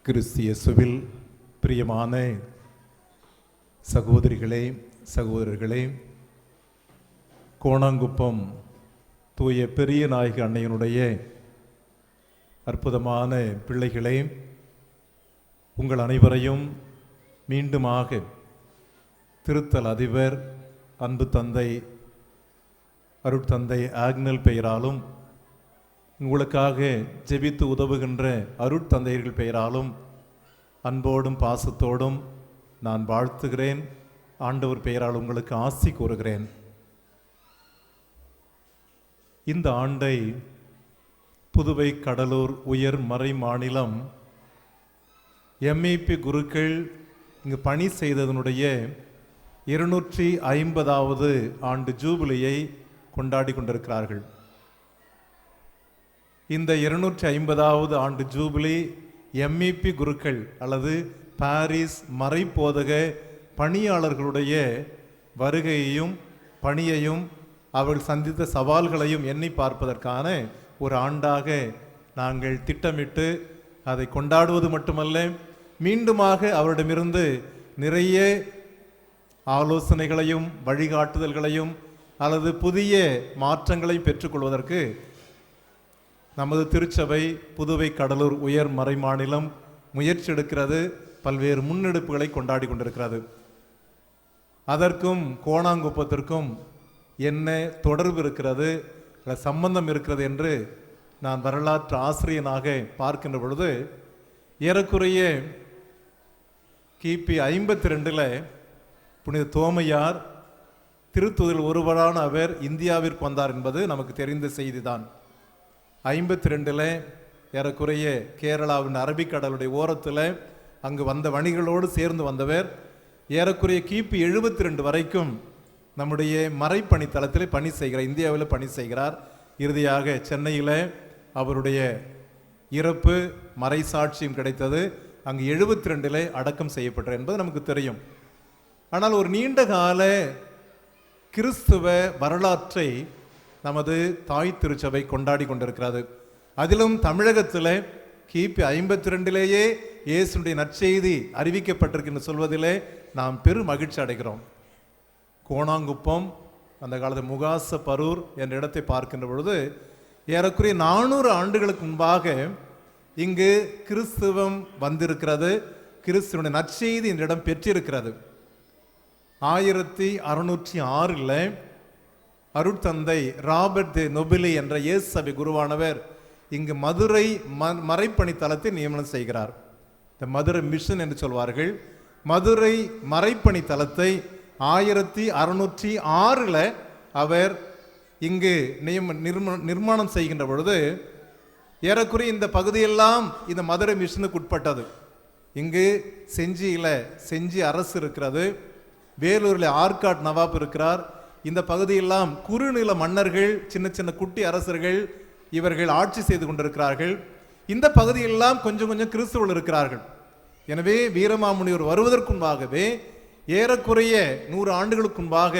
கிறிஸ்து இயேசுவில் பிரியமான சகோதரிகளே, சகோதரர்களே, கோணாங்குப்பம் தூய பெரிய நாயகி அன்னையினுடைய அற்புதமான பிள்ளைகளே, உங்கள் அனைவரையும் மீண்டுமாக திருத்தல் அதிபர் அன்பு தந்தை அருட்தந்தை ஆக்னல் பெயராலும் உங்களுக்காக ஜெபித்து உதவுகின்ற அருட்தந்தையர்கள் பெயராலும் அன்போடும் பாசத்தோடும் நான் வாழ்த்துகிறேன். ஆண்டவர் பெயரால் உங்களுக்கு ஆசி கூறுகிறேன். இந்த ஆண்டை புதுவை கடலூர் உயர் மறை மாநிலம் எம்ஏபி குருக்கள் இங்கு பணி செய்ததனுடைய 250வது ஆண்டு ஜூபிலியை கொண்டாடி கொண்டிருக்கிறார்கள். இந்த 250வது ஆண்டு ஜூபிலி எம்இபி குருக்கள் அல்லது பாரிஸ் மறைப்போதக பணியாளர்களுடைய வருகையையும் பணியையும் அவர்கள் சந்தித்த சவால்களையும் எண்ணி பார்ப்பதற்கான ஒரு ஆண்டாக நாங்கள் திட்டமிட்டு அதை கொண்டாடுவது மட்டுமல்ல, மீண்டுமாக அவரிடமிருந்து நிறைய ஆலோசனைகளையும் வழிகாட்டுதல்களையும் அல்லது புதிய மாற்றங்களையும் பெற்றுக்கொள்வதற்கு நமது திருச்சபை புதுவை கடலூர் உயர் மறை மாநிலம் முயற்சி எடுக்கிறது. பல்வேறு முன்னெடுப்புகளை கொண்டாடி கொண்டிருக்கிறது. அதற்கும் கோணாங்குப்பத்திற்கும் என்ன தொடர்பு இருக்கிறது, சம்பந்தம் இருக்கிறது என்று நான் வரலாற்று ஆசிரியனாக பார்க்கின்ற பொழுது, ஏறக்குறைய கிபி 52 புனித தோமையார் திருத்துதல் ஒருவரான அவர் இந்தியாவிற்கு வந்தார் என்பது நமக்கு தெரிந்த செய்திதான். 52 ஏறக்குறைய கேரளாவின் அரபிக்கடலுடைய ஓரத்தில் அங்கு வந்த வணிகளோடு சேர்ந்து வந்தவர். ஏறக்குறைய கிபி 72 வரைக்கும் நம்முடைய மறைப்பணி தளத்தில் பணி செய்கிறார், இந்தியாவில் பணி செய்கிறார். இறுதியாக சென்னையில் அவருடைய இறப்பு மறை சாட்சியம் கிடைத்தது. அங்கு 72 அடக்கம் செய்யப்பட்டார் என்பது நமக்கு தெரியும். ஆனால் ஒரு நீண்ட கால கிறிஸ்துவ வரலாற்றை நமது தாய் திருச்சபை கொண்டாடி கொண்டிருக்கிறது. அதிலும் தமிழகத்தில் கிபி 52 இயேசுடைய நற்செய்தி அறிவிக்கப்பட்டிருக்கு சொல்வதிலே நாம் பெரும் மகிழ்ச்சி அடைகிறோம். கோணாங்குப்பம் அந்த காலத்தில் முகாச பரூர் என்ற இடத்தை பார்க்கின்ற பொழுது ஏறக்குறைய 400 ஆண்டுகளுக்கு முன்பாக இங்கு கிறிஸ்துவம் வந்திருக்கிறது. கிறிஸ்துவனுடைய நற்செய்தி இந்த இடம் பெற்றிருக்கிறது. 1606 அருட்தந்தை ராபர்ட் தி நொபிலி என்ற இயேசு சபை குருவானவர் இங்கு மதுரை மறைப்பணி தளத்தை நியமனம் செய்கிறார். இந்த மதுரை மிஷன் என்று சொல்வார்கள். மதுரை மறைப்பணி தளத்தை 1606 அவர் இங்கு நிர்மாணம் செய்கின்ற பொழுது ஏறக்குறைய இந்த பகுதியெல்லாம் இந்த மதுரை மிஷனுக்கு உட்பட்டது. இங்கு செஞ்சி அரசு இருக்கிறது. வேலூரில் ஆற்காட் நவாப் இருக்கிறார். இந்த பகுதியெல்லாம் குறுநில மன்னர்கள், சின்ன சின்ன குட்டி அரசர்கள் இவர்கள் ஆட்சி செய்து கொண்டிருக்கிறார்கள். இந்த பகுதியெல்லாம் கொஞ்சம் கொஞ்சம் கிறிஸ்துவர்கள் இருக்கிறார்கள். எனவே வீரமாமுனிவர் வருவதற்கு முன்பாகவே ஏறக்குறைய 100 ஆண்டுகளுக்கு முன்பாக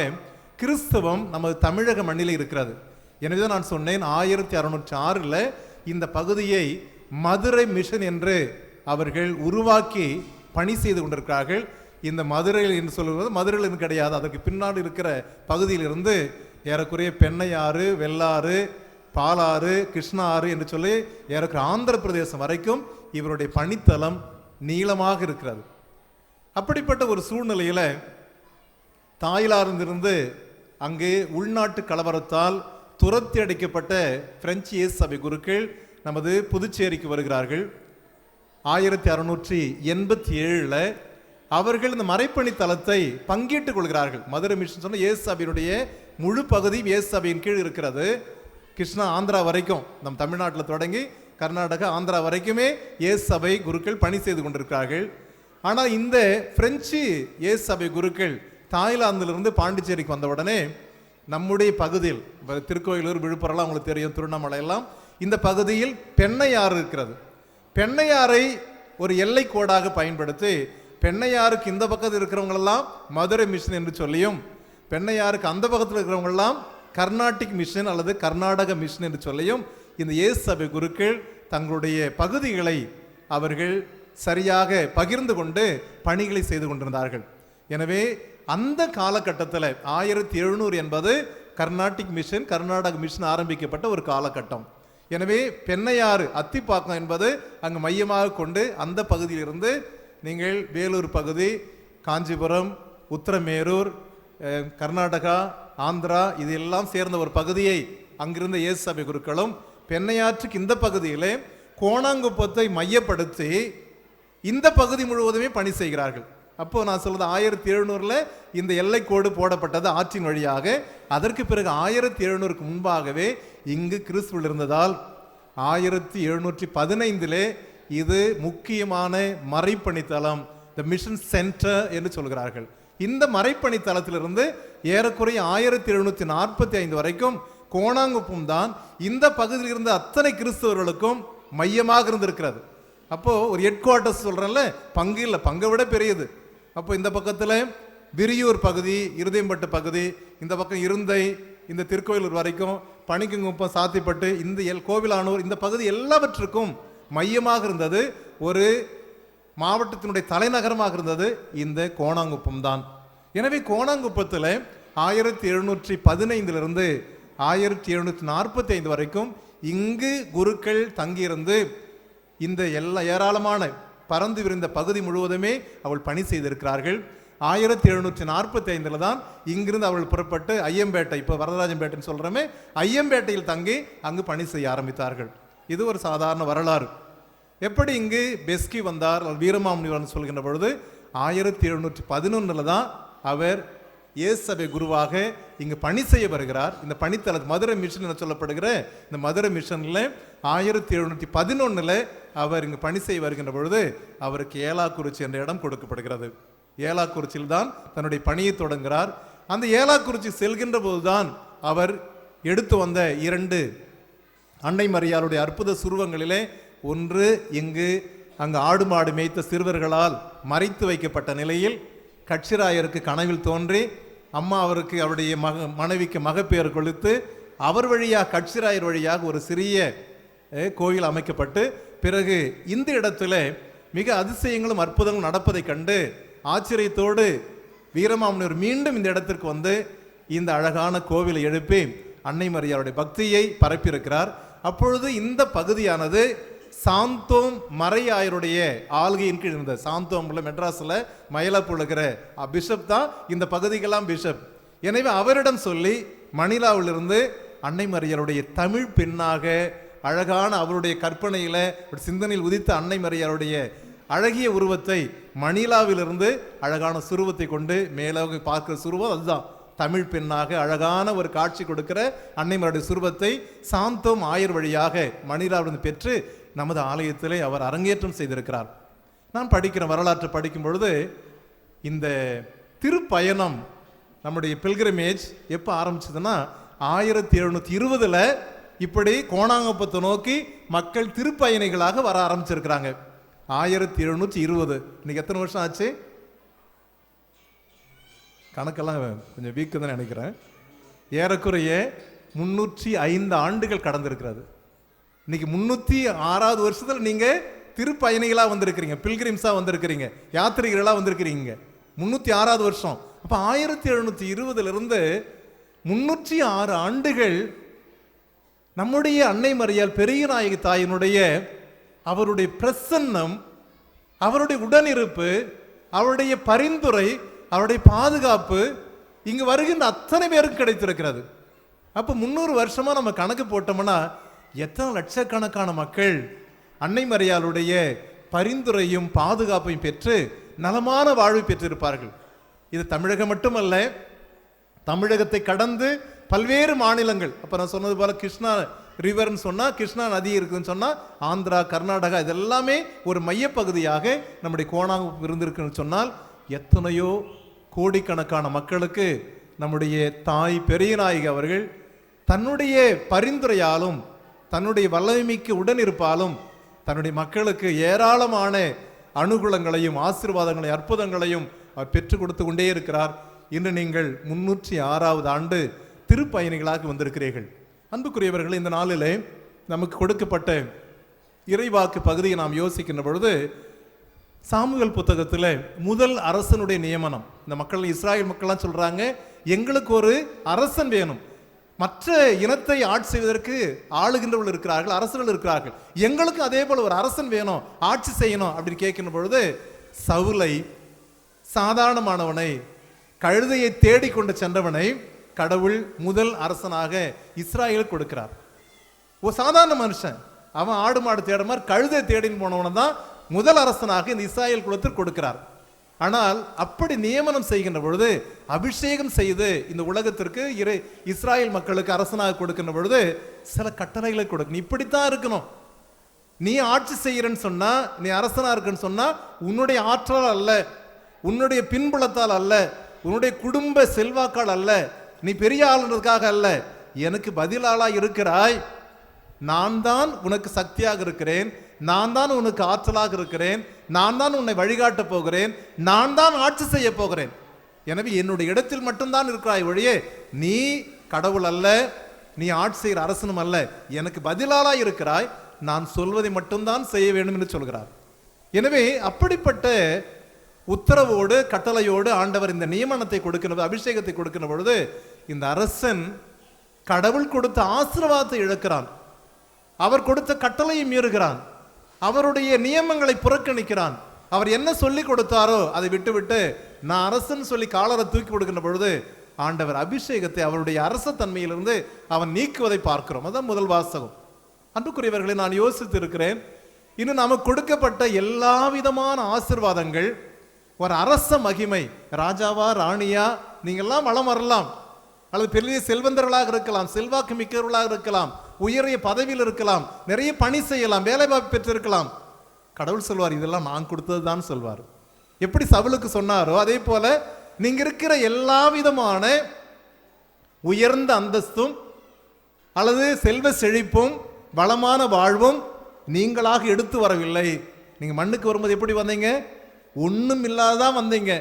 கிறிஸ்தவம் நமது தமிழக மண்ணில் இருக்கிறது. எனவே நான் சொன்னேன் 1606 இந்த பகுதியை மதுரை மிஷன் என்று அவர்கள் உருவாக்கி பணி செய்து கொண்டிருக்கிறார்கள். இந்த மதுரையில் என்று சொல்வது மதுரையில் கிடையாது, அதற்கு பின்னாடி இருக்கிற பகுதியிலிருந்து ஏறக்குறைய பெண்ணையாறு, வெள்ளாறு, பாலாறு, கிருஷ்ணா ஆறு என்று சொல்லி ஏறக்குறைய ஆந்திர பிரதேசம் வரைக்கும் இவருடைய பணித்தளம் நீளமாக இருக்கிறது. அப்படிப்பட்ட ஒரு சூழ்நிலையில் தாய்லாந்திலிருந்து அங்கு உள்நாட்டு கலவரத்தால் துரத்தி அடிக்கப்பட்ட பிரெஞ்சு இயேசு சபை குருக்கள் நமது புதுச்சேரிக்கு வருகிறார்கள். 1687 அவர்கள் இந்த மறைப்பணி தளத்தை பங்கிட்டுக் கொள்கிறார்கள். மதுரை மிஷன் சொன்ன இயேசு சபையினுடைய முழு பகுதி இயேசு சபையின் கீழ் இருக்கிறது. கிருஷ்ணா ஆந்திரா வரைக்கும், நம் தமிழ்நாட்டில் தொடங்கி கர்நாடகா ஆந்திரா வரைக்குமே இயேசு சபை குருக்கள் பணி செய்து கொண்டிருக்கிறார்கள். ஆனால் இந்த பிரெஞ்சு இயேசு சபை குருக்கள் தாய்லாந்திலிருந்து பாண்டிச்சேரிக்கு வந்தவுடனே நம்முடைய பகுதியில் திருக்கோயிலூர், விழுப்புரம்லாம் உங்களுக்கு தெரியும், திருவண்ணாமலை எல்லாம் இந்த பகுதியில் பெண்ணையாறு இருக்கிறது. பெண்ணையாறை ஒரு எல்லை கோடாக பயன்படுத்தி பெண்ணையாருக்கு இந்த பக்கத்தில் இருக்கிறவங்களெல்லாம் மதுரை மிஷன் என்று சொல்லியும், பெண்ணையாருக்கு அந்த பக்கத்தில் இருக்கிறவங்களெல்லாம் கர்நாடிக் மிஷன் அல்லது கர்நாடக மிஷன் என்று சொல்லியும் இந்த இயேசு சபை குருக்கள் தங்களுடைய பகுதிகளை அவர்கள் சரியாக பகிர்ந்து கொண்டு பணிகளை செய்து கொண்டிருந்தார்கள். எனவே அந்த காலகட்டத்தில் 1700 என்பது கர்நாடிக் மிஷன், கர்நாடக மிஷன் ஆரம்பிக்கப்பட்ட ஒரு காலகட்டம். எனவே பெண்ணையாறு அத்திப்பாக்கம் என்பது அங்கு மையமாக கொண்டு அந்த பகுதியிலிருந்து நீங்கள் வேலூர் பகுதி, காஞ்சிபுரம், உத்தரமேரூர், கர்நாடகா, ஆந்திரா இது எல்லாம் சேர்ந்த ஒரு பகுதியை அங்கிருந்த இயேசு சபை குருக்களும் பெண்ணையாற்றுக்கு இந்த பகுதியிலே கோணாங்குப்பத்தை மையப்படுத்தி இந்த பகுதி முழுவதுமே பணி செய்கிறார்கள். அப்போ நான் சொல்றது 1700 இந்த எல்லைக்கோடு போடப்பட்டது ஆற்றின் வழியாக. அதற்கு பிறகு 1700க்கு முன்பாகவே இங்கு கிறிஸ்துவில் இருந்ததால் 1715 இது முக்கியமான மறைப்பணித்தலம், த மிஷன் சென்டர் என்று சொல்கிறார்கள். இந்த மறைப்பணித்தலத்திலிருந்து ஏறக்குறைய 1745 வரைக்கும் கோணாங்குப்பம் தான் இந்த பகுதியில் இருந்த அத்தனை கிறிஸ்தவர்களுக்கும் மையமாக இருந்திருக்கிறது. அப்போ ஒரு ஹெட் குவார்ட்டர்ஸ் சொல்றேன்ல, பங்கு இல்லை, பங்கை விட பெரியது. அப்போ இந்த பக்கத்தில் விரியூர் பகுதி, இருதயம்பட்டு பகுதி, இந்த பக்கம் இருந்தை, இந்த திருக்கோயிலூர் வரைக்கும், பணிக்குங்குப்பம், சாத்திப்பட்டு, இந்த கோவிலானூர், இந்த பகுதி எல்லாவற்றுக்கும் மையமாக இருந்தது, ஒரு மாவட்டத்தினுடைய தலைநகரமாக இருந்தது இந்த கோணாங்குப்பம் தான். எனவே கோணாங்குப்பத்தில் 1715 1745 வரைக்கும் இங்கு குருக்கள் தங்கியிருந்து இந்த ஏராளமான பறந்து விரிந்த பகுதி முழுவதுமே அவள் பணி செய்திருக்கிறார்கள். 1745 தான் இங்கிருந்து அவள் புறப்பட்டு ஐயம்பேட்டை, இப்போ வரதராஜம்பேட்டைன்னு சொல்கிறோமே, ஐயம்பேட்டையில் தங்கி அங்கு பணி செய்ய ஆரம்பித்தார்கள். இது ஒரு சாதாரண வரலாறு. எப்படி இங்கு பெஸ்கி வந்தார், வீரமாமுனிவர் சொல்கின்ற பொழுது 1711 தான் அவர் இயேசு சபை குருவாக இங்கு பணி செய்ய வருகிறார். இந்த பணித்தல மதுரை மிஷன் என சொல்லப்படுகிற இந்த மதுரை மிஷனில் 1711 அவர் இங்கு பணி செய்ய வருகின்ற பொழுது அவருக்கு ஏலாக்குறிச்சி என்ற இடம் கொடுக்கப்படுகிறது. ஏலாக்குறிச்சியில் தான் தன்னுடைய பணியை தொடங்குகிறார். அந்த ஏலாக்குறிச்சி செல்கின்ற போதுதான் அவர் எடுத்து வந்த 2 அன்னை மரியாளுடைய அற்புத சுருவங்களிலே ஒன்று அங்கு ஆடு மாடு மேய்த்த சிறுவர்களால் மறைத்து வைக்கப்பட்ட நிலையில் கட்சிராயருக்கு கனவில் தோன்றி அம்மா அவருக்கு அவருடைய மனைவிக்கு மகப்பேறு கொடுத்து அவர் வழியாக கட்சிராயர் வழியாக ஒரு சிறிய கோயில் அமைக்கப்பட்டு பிறகு இந்த இடத்துல மிக அதிசயங்களும் அற்புதங்களும் நடப்பதை கண்டு ஆச்சரியத்தோடு வீரமாமுனிவர் மீண்டும் இந்த இடத்திற்கு வந்து இந்த அழகான கோவிலை எழுப்பி அன்னை மரியாளுடைய பக்தியை பரப்பியிருக்கிறார். அப்பொழுது இந்த பகுதியானது சாந்தோம் மறையாயருடைய ஆள்கையின் கீழ் இருந்த, சாந்தோம் மெட்ராஸில் மயிலாப்பூர் இருக்கிற பிஷப் தான் இந்த பகுதிக்கெல்லாம் பிஷப். எனவே அவரிடம் சொல்லி மணிலாவிலிருந்து அன்னை மரியாளுடைய தமிழ் பெண்ணாக அழகான அவருடைய கற்பனையில் சிந்தனையில் உதித்த அன்னை மரியாளுடைய அழகிய உருவத்தை மணிலாவிலிருந்து அழகான சுருவத்தை கொண்டு மேலாக பார்க்கிற சுருவம் அதுதான் தமிழ் பெண்ணாக அழகான ஒரு காட்சி கொடுக்கிற அன்னை மரியாளுடைய சுருவத்தை சாந்தோம் ஆயர் வழியாக மணிலாவிலிருந்து பெற்று நமது ஆலயத்திலே அவர் அரங்கேற்றம் செய்திருக்கிறார். நான் படிக்கிற வரலாற்றை படிக்கும் பொழுது இந்த திருப்பயணம் நம்முடைய பில்கிரிமேஜ் எப்போ ஆரம்பிச்சதுன்னா 1720 இப்படி கோணாங்குப்பத்தை நோக்கி மக்கள் திருப்பயணிகளாக வர ஆரம்பிச்சிருக்கிறாங்க. 1720 இன்னைக்கு எத்தனை வருஷம் ஆச்சு? கணக்கெல்லாம் கொஞ்சம் வீக்கு தான் நினைக்கிறேன். ஏறக்குறைய 305 ஆண்டுகள் கடந்திருக்கிறது. இன்னைக்கு 306வது வருஷத்தில் நீங்க திருப்பயணிகளாக வந்திருக்கிறீங்க, பில்கிரிம்ஸா வந்திருக்கிறீங்க, யாத்திரிகர்களாக வந்திருக்கிறீங்க. 306வது வருஷம். அப்ப 1720 306 ஆண்டுகள் நம்முடைய அன்னை மரியாள் பெரிய நாயகி தாயினுடைய அவருடைய பிரசன்னம், அவருடைய உடனிருப்பு, அவருடைய பரிந்துரை, அவருடைய பாதுகாப்பு இங்கு வருகின்ற அத்தனை பேருக்கு கிடைத்திருக்கிறது. அப்போ 300 வருஷமா நம்ம கணக்கு போட்டோம்னா எத்தனை லட்சக்கணக்கான மக்கள் அன்னை மரியாளுடைய பரிந்துரையும் பாதுகாப்பையும் பெற்று நலமான வாழ்வை பெற்றிருப்பார்கள். இது தமிழகம் மட்டுமல்ல, தமிழகத்தை கடந்து பல்வேறு மாநிலங்கள், அப்போ நான் சொன்னது போல கிருஷ்ணா ரிவர்னு சொன்னால் கிருஷ்ணா நதி இருக்குதுன்னு சொன்னால் ஆந்திரா, கர்நாடகா இதெல்லாமே ஒரு மையப்பகுதியாக நம்முடைய கோணாங்குப்பம் இருந்திருக்குன்னு சொன்னால் எத்தனையோ கோடிக்கணக்கான மக்களுக்கு நம்முடைய தாய் பெரிய நாயகி அவர்கள் தன்னுடைய பரிந்துரையாலும் தன்னுடைய வல்லமைக்கு உடனிருப்பாலும் தன்னுடைய மக்களுக்கு ஏராளமான அனுகூலங்களையும் ஆசீர்வாதங்களையும் அற்புதங்களையும் பெற்றுக் கொடுத்து கொண்டே இருக்கிறார். இன்று நீங்கள் 306வது ஆண்டு திருப்பயணிகளாக வந்திருக்கிறீர்கள். அன்புக்குரியவர்கள், இந்த நாளிலே நமக்கு கொடுக்கப்பட்ட இறைவாக்கு பகுதியை நாம் யோசிக்கின்ற பொழுது சாமுவேல் புத்தகத்தில் முதல் அரசனுடைய நியமனம், இந்த மக்கள் இஸ்ராயல் மக்கள்லாம் சொல்றாங்க, எங்களுக்கு ஒரு அரசன் வேணும், மற்ற இனத்தை ஆட்சி செய்வதற்கு ஆளுகின்றவர்கள் இருக்கிறார்கள், அரசர்கள் இருக்கிறார்கள், எங்களுக்கு அதே போல ஒரு அரசன் வேணும், ஆட்சி செய்யணும் அப்படின்னு கேட்கின்ற பொழுது சவுலை, சாதாரணமானவனை, கழுதையை தேடிக்கொண்டு சென்றவனை கடவுள் முதல் அரசனாக இஸ்ராயேல் கொடுக்கிறார். ஒரு சாதாரண மனுஷன், அவன் ஆடு மாடு தேட மாதிரி கழுதை தேடின்னு போனவனை தான் முதல் அரசனாக இந்த இஸ்ராயேல் குலத்தில் கொடுக்கிறார். ஆனால் அப்படி நியமனம் செய்கின்ற பொழுது, அபிஷேகம் செய்து இந்த உலகத்திற்கு இஸ்ராயேல் மக்களுக்கு அரசனாக கொடுக்கின்ற பொழுது சில கட்டளைகளை கொடுக்கணும். இப்படித்தான் இருக்கணும், நீ ஆட்சி செய்யறன்னு சொன்னா, நீ அரசனா இருக்குன்னு சொன்னா, உன்னுடைய ஆற்றல் அல்ல, உன்னுடைய பின்புலத்தால் அல்ல, உன்னுடைய குடும்ப செல்வாக்கால் அல்ல, நீ பெரிய ஆளுன்றதுக்காக அல்ல, எனக்கு பதிலாளா இருக்கிறாய், நான் தான் உனக்கு சக்தியாக இருக்கிறேன், நான் தான் உனக்கு ஆற்றலாக இருக்கிறேன், நான் தான் உன்னை வழிகாட்ட போகிறேன், நான் தான் ஆட்சி செய்ய போகிறேன், எனவே என்னுடைய இடத்தில் மட்டும்தான் இருக்கிறாய் ஒழிய நீ கடவுள் அல்ல, நீ ஆட்சி செய்கிற அரசனும் அல்ல, எனக்கு பதிலாளா இருக்கிறாய், நான் சொல்வதை மட்டும்தான் செய்ய வேண்டும் என்று சொல்கிறார். எனவே அப்படிப்பட்ட உத்தரவோடு கட்டளையோடு ஆண்டவர் இந்த நியமனத்தை கொடுக்கிற, அபிஷேகத்தை கொடுக்கிற பொழுது இந்த அரசன் கடவுள் கொடுத்த ஆசீர்வாதத்தை இழக்கிறான், அவர் கொடுத்த கட்டளையை மீறுகிறான், அவருடைய நியமங்களை புறக்கணிக்கிறான். அவர் என்ன சொல்லி கொடுத்தாரோ அதை விட்டுவிட்டு நான் அரசன் சொல்லி காலரை தூக்கி கொடுக்கின்ற பொழுது ஆண்டவர் அபிஷேகத்தை அவருடைய அரச தன்மையிலிருந்து அவன் நீக்குவதை பார்க்கிறோம். அதான் முதல் வாசகம். அன்புக்குரியவர்களை, நான் யோசித்து இருக்கிறேன், இன்னும் நமக்கு கொடுக்கப்பட்ட எல்லா விதமான ஆசீர்வாதங்கள், ஒரு அரச மகிமை, ராஜாவா ராணியா நீங்கள்லாம் வளம் வரலாம், அல்லது பெரிய செல்வந்தர்களாக இருக்கலாம், செல்வாக்கு மிக்கவர்களாக இருக்கலாம், உயரிய பதவியில் இருக்கலாம், நிறைய பணி செய்யலாம், வேலை வாய்ப்பு பெற்றிருக்கலாம். கடவுள் சொல்வார், இதெல்லாம் நான் கொடுத்தது தான் சொல்வார். எப்படி சவுலுக்கு சொன்னாரோ அதே போல நீங்க இருக்கிற எல்லா விதமான உயர்ந்த அந்தஸ்தும் அல்லது செல்வ செழிப்பும் வளமான வாழ்வும் நீங்களாக எடுத்து வரவில்லை. நீங்க மண்ணுக்கு வரும்போது எப்படி வந்தீங்க? ஒன்றும் இல்லாதான் வந்தீங்க,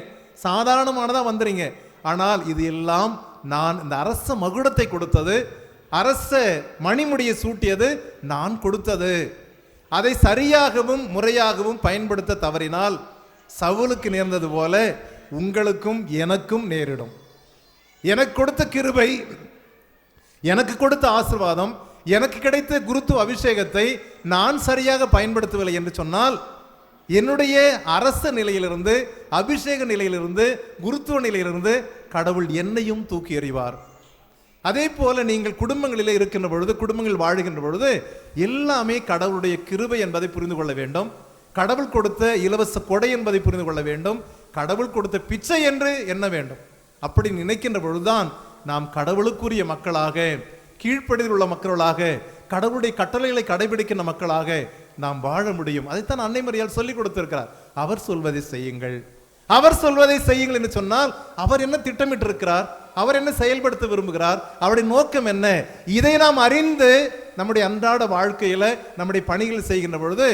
சாதாரணமானதான் வந்துறீங்க. ஆனால் இது எல்லாம் நான் இந்த அரச மகுடத்தை கொடுத்தது, அரச மணிமுடியை சூட்டியது நான் கொடுத்தது. அதை சரியாகவும் முறையாகவும் பயன்படுத்த தவறினால் சவுலுக்கு நேர்ந்தது போல உங்களுக்கும் எனக்கும் நேரிடும். எனக்கு கொடுத்த கிருபை, எனக்கு கொடுத்த ஆசீர்வாதம், எனக்கு கிடைத்த குருத்துவ அபிஷேகத்தை நான் சரியாக பயன்படுத்தவில்லை என்று சொன்னால் என்னுடைய அரச நிலையிலிருந்து, அபிஷேக நிலையிலிருந்து, குருத்துவ நிலையிலிருந்து கடவுள் என்னையும் தூக்கி எறிவார். அதே போல நீங்கள் குடும்பங்களிலே இருக்கின்ற பொழுது, குடும்பங்கள் வாழுகின்ற பொழுது எல்லாமே கடவுளுடைய கிருபை என்பதை புரிந்து கொள்ள வேண்டும். கடவுள் கொடுத்த இலவச கொடை என்பதை புரிந்து கொள்ள வேண்டும். கடவுள் கொடுத்த பிச்சை என்று எண்ண வேண்டும். அப்படி நினைக்கின்ற பொழுதுதான் நாம் கடவுளுக்குரிய மக்களாக, கீழ்ப்படியில் உள்ள மக்களாக, கடவுளுடைய கட்டளைகளை கடைபிடிக்கின்ற மக்களாக நாம் வாழ முடியும். அதைத்தான் அன்னை மரியாள் சொல்லிக் கொடுத்திருக்கிறார். அவர் சொல்வதை செய்யுங்கள், அவர் சொல்வதை செய்யுங்கள் என்று சொன்னால் அவர் என்ன திட்டமிட்டு இருக்கிறார், அவர் என்ன செயல்படுத்த விரும்புகிறார், அவருடைய நோக்கம் என்ன, இதை நாம் அறிந்து நம்முடைய அன்றாட வாழ்க்கையில நம்முடைய பணிகள் செய்கின்ற பொழுது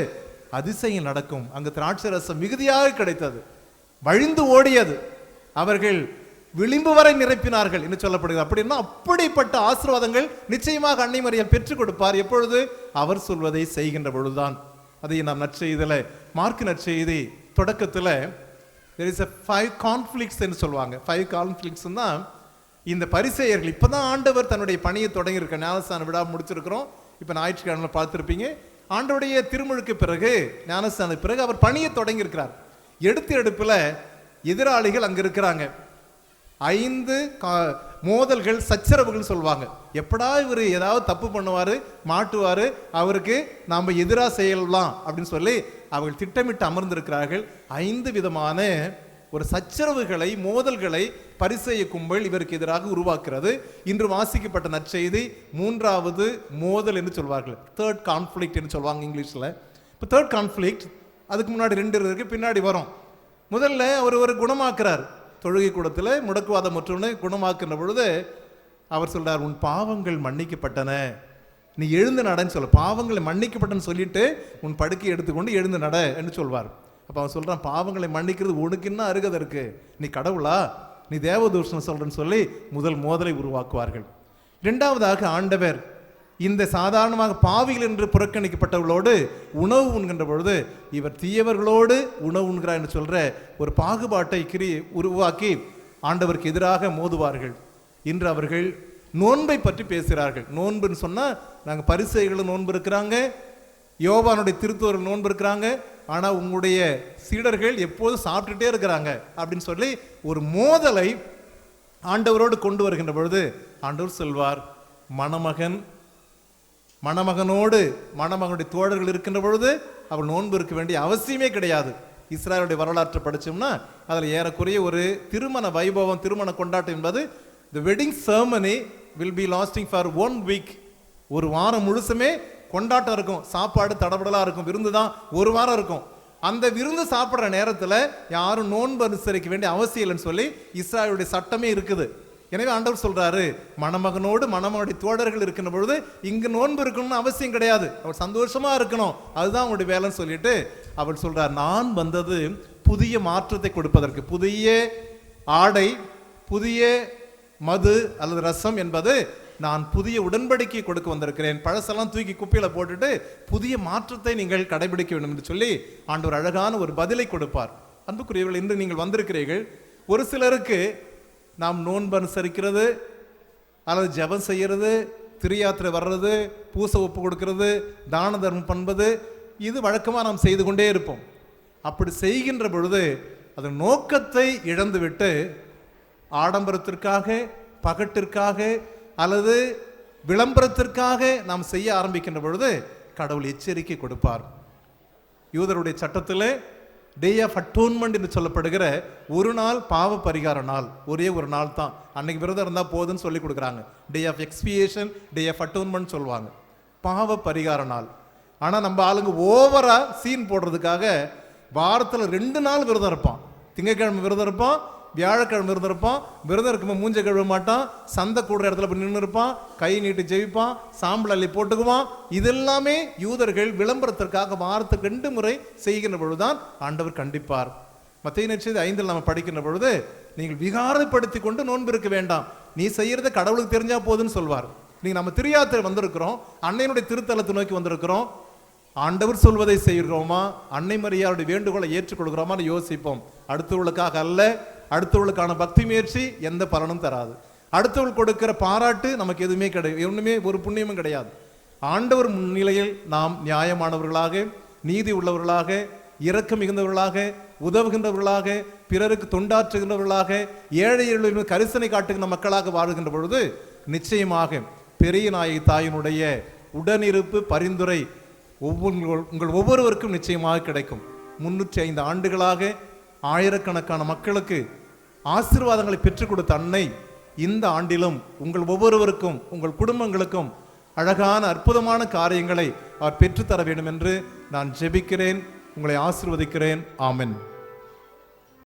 அதிசயம் நடக்கும். அங்கு திராட்சை ரசம் மிகுதியாக கிடைத்தது, வழிந்து ஓடியது, அவர்கள் விளிம்பு வரை நிரப்பினார்கள் என்று சொல்லப்படுகிறது. அப்படின்னா அப்படிப்பட்ட ஆசீர்வாதங்கள் நிச்சயமாக அன்னை மரியாள் பெற்றுக் கொடுப்பார். எப்பொழுது? அவர் சொல்வதை செய்கின்ற பொழுதுதான். அதை நாம் நற்செய்தியில, மார்க் நற்செய்தி தொடக்கத்தில் there is a 5 conflicts என்று சொல்லுவாங்க. 5 conflicts தான் இந்த பரிசேயர்கள். இப்பதான் ஆண்டவர் தன்னுடைய பணியை தொடங்கியிருக்க, ஞானஸ்தான விழா முடிச்சிருக்கிறோம், இப்போ ஞாயிற்றுக்கிழமை பார்த்துருப்பீங்க. ஆண்டவருடைய திருமுழுக்கு பிறகு, ஞானஸ்தான பிறகு அவர் பணியை தொடங்கி இருக்கிறார். எடுப்பில் எதிராளிகள் அங்க இருக்கிறாங்க. 5 மோதல்கள், சச்சரவுகள் சொல்லுவாங்க. எப்படா இவர் ஏதாவது தப்பு பண்ணுவாரு, மாட்டுவாரு, அவருக்கு நாம எதிராக செய்யலாம் அப்படின்னு சொல்லி அவர்கள் திட்டமிட்டு அமர்ந்திருக்கிறார்கள். 5 விதமான ஒரு சச்சரவுகளை, மோதல்களை பரிசேய கும்பல் இவருக்கு எதிராக உருவாக்குறது. இன்று வாசிக்கப்பட்ட நற்செய்தி 3வது மோதல் என்று சொல்வார்கள், 3rd conflict என்று சொல்லுவாங்க இங்கிலீஷ்ல. இப்போ 3rd conflict, அதுக்கு முன்னாடி 2 இருக்கு, பின்னாடி வரும். முதல்ல அவர் ஒரு குணமாக்குறார். தொழுகை கூடத்தில் முடக்குவாதம் மற்றொன்று குணமாக்குற பொழுது அவர் சொல்றார், உன் பாவங்கள் மன்னிக்கப்பட்டன, நீ எழுந்து நடன்னு சொல்ல. பாவங்களை மன்னிக்கப்பட்டன்னு சொல்லிட்டு உன் படுக்கையை எடுத்துக்கொண்டு எழுந்து நட என்று சொல்வார். அப்போ அவன் சொல்றான், பாவங்களை மன்னிக்கிறது உனக்கு என்ன அருகதை இருக்கு, நீ கடவுளா, நீ தேவதூஷணம் சொல்றன்னு சொல்லி முதல் மோதலை உருவாக்குவார்கள். 2வதாக ஆண்டவர் இந்த சாதாரணமாக பாவிகள் என்று புறக்கணிக்கப்பட்டவர்களோடு உணவு உண்கின்ற பொழுது இவர் தீயவர்களோடு உணவு உண்கிறார் என்று சொல்ற ஒரு பாகுபாட்டை உருவாக்கி ஆண்டவருக்கு எதிராக மோதுவார்கள். இன்று அவர்கள் நோன்பை பற்றி பேசுகிறார்கள். நோன்புன்னு சொன்னா நாங்கள் பரிசேயர்களும் நோன்பு இருக்கிறாங்க, யோவானுடைய திருத்துவர்கள் நோன்பு இருக்கிறாங்க, ஆனா உங்களுடைய சீடர்கள் எப்போதும் சாப்பிட்டுட்டே இருக்கிறாங்க அப்படின்னு சொல்லி ஒரு மோதலை ஆண்டவரோடு கொண்டு வருகின்ற பொழுது ஆண்டவர் சொல்வார், மணமகனோடு மணமகனுடைய தோழர்கள் இருக்கின்ற பொழுது அவள் நோன்பு இருக்க வேண்டிய அவசியமே கிடையாது. இஸ்ராயலுடைய வரலாற்றை படிச்சோம்னா அதில் ஏறக்குறைய ஒரு திருமண வைபவம், திருமண கொண்டாட்டம் என்பது the wedding ceremony will be lasting for 1 week. ஒரு வாரம் முழுசுமே கொண்டாட்டம் இருக்கும், சாப்பாடு தடபடலா இருக்கும், விருந்து தான் ஒரு வாரம் இருக்கும். அந்த விருந்து சாப்பிட்ற நேரத்தில் யாரும் நோன்பு அனுசரிக்க வேண்டிய அவசியம் இல்லைன்னு சொல்லி இஸ்ராயலுடைய சட்டமே இருக்குது. எனவே ஆண்டவர் சொல்றாரு, மணமகனோடு மணமகனுடைய தோழர்கள் இருக்கின்ற பொழுது இங்கு நோன்பு இருக்கணும்னு அவசியம் கிடையாது, அவள் சந்தோஷமா இருக்கணும், அதுதான் அவங்களுடைய வேலைன்னு சொல்லிட்டு அவள் சொல்றார், நான் வந்தது புதிய மாற்றத்தை கொடுப்பதற்கு. புதிய ஆடை, புதிய மது அல்லது ரசம் என்பது நான் புதிய உடன்படிக்கையை கொடுக்க வந்திருக்கிறேன். பழசெல்லாம் தூக்கி குப்பையில போட்டுட்டு புதிய மாற்றத்தை நீங்கள் கடைபிடிக்க வேண்டும் என்று சொல்லி ஆண்டவர் அழகான ஒரு பதிலை கொடுப்பார். அன்புக்குரியவர்கள், இன்று நீங்கள் வந்திருக்கிறீர்கள். ஒரு சிலருக்கு நாம் நோன்பு அனுசரிக்கிறது அல்லது ஜெபம் செய்யறது, திரியாத்திரை வர்றது, பூசை ஒப்பு கொடுக்கிறது, தான தர்மம் பண்ணுவது, இது வழக்கமாக நாம் செய்து கொண்டே இருப்போம். அப்படி செய்கின்ற பொழுது அதன் நோக்கத்தை இழந்துவிட்டு ஆடம்பரத்திற்காக, பகட்டிற்காக அல்லது விளம்பரத்திற்காக நாம் செய்ய ஆரம்பிக்கின்ற பொழுது கடவுள் எச்சரிக்கை கொடுப்பார். யூதருடைய சட்டத்தில் டே ஆஃப் அட்டோன்மெண்ட் என்று சொல்லப்படுகிற ஒரு நாள் பாவ பரிகார நாள், ஒரே ஒரு நாள் தான். அன்னைக்கு விரதம் இருந்தால் போதுன்னு சொல்லி கொடுக்குறாங்க. Day of expiation, day of atonement சொல்லுவாங்க, பாவ பரிகார நாள். ஆனால் நம்ம ஆளுங்க ஓவரா சீன் போடுறதுக்காக வாரத்தில் 2 நாள் விரதம் இருப்பான். திங்கட்கிழமை விரதம் இருப்பான், வியாழக்கிழமை விரதம் இருப்பான். விரதம் இருக்கும்போது மூஞ்ச கழுவ மாட்டான், சந்தை கூடுற இடத்துல போய் நின்று இருப்பான், கை நீட்டி ஜெபிப்பான், சாம்பல் அள்ளி போட்டுக்குவான். இதெல்லாமே யூதர்கள் விளம்பரத்திற்காக வாரத்துக்கு 2 முறை செய்கின்ற பொழுதுதான் ஆண்டவர் கண்டிப்பார். மத்தேயு நற்செய்தி 5 நம்ம படிக்கின்ற பொழுது, நீங்கள் விகாரப்படுத்தி கொண்டு நோன்பு இருக்க வேண்டாம், நீ செய்யறத கடவுளுக்கு தெரிஞ்சா போதுன்னு சொல்வார். நீங்க நம்ம திரியாத்திரை வந்திருக்கிறோம், அன்னையினுடைய திருத்தலத்தை நோக்கி வந்திருக்கிறோம், ஆண்டவர் சொல்வதை செய்கிறோமா, அன்னை மரியாளுடைய வேண்டுகோளை ஏற்றுக்கொள்கிறோமா யோசிப்போம். அடுத்தவர்களுக்காக அல்ல, அடுத்தவர்களுக்கான பக்தி முயற்சி எந்த பலனும் தராது. அடுத்தவர்கள் கொடுக்கிற பாராட்டு நமக்கு எதுவுமே கிடையாது, ஒண்ணுமே ஒரு புண்ணியமும் கிடையாது. ஆண்டவர் முன்னிலையில் நாம் நியாயமானவர்களாக, நீதி உள்ளவர்களாக, இரக்கம் மிகுந்தவர்களாக, உதவுகின்றவர்களாக, பிறருக்கு தொண்டாற்றுகின்றவர்களாக, ஏழை எளிய கரிசனை காட்டுகின்ற மக்களாக வாழ்கின்ற பொழுது நிச்சயமாக பெரிய நாயகி தாயினுடைய உடனிருப்பு, பரிந்துரை உங்கள் ஒவ்வொருவருக்கும் நிச்சயமாக கிடைக்கும். 305 ஆண்டுகளாக ஆயிரக்கணக்கான மக்களுக்கு ஆசீர்வாதங்களை பெற்றுக் கொடுத்த அன்னை இந்த ஆண்டிலும் உங்கள் ஒவ்வொருவருக்கும், உங்கள் குடும்பங்களுக்கும் அழகான அற்புதமான காரியங்களை அவர் பெற்றுத்தர வேண்டும் என்று நான் ஜெபிக்கிறேன். உங்களை ஆசீர்வதிக்கிறேன். ஆமென்.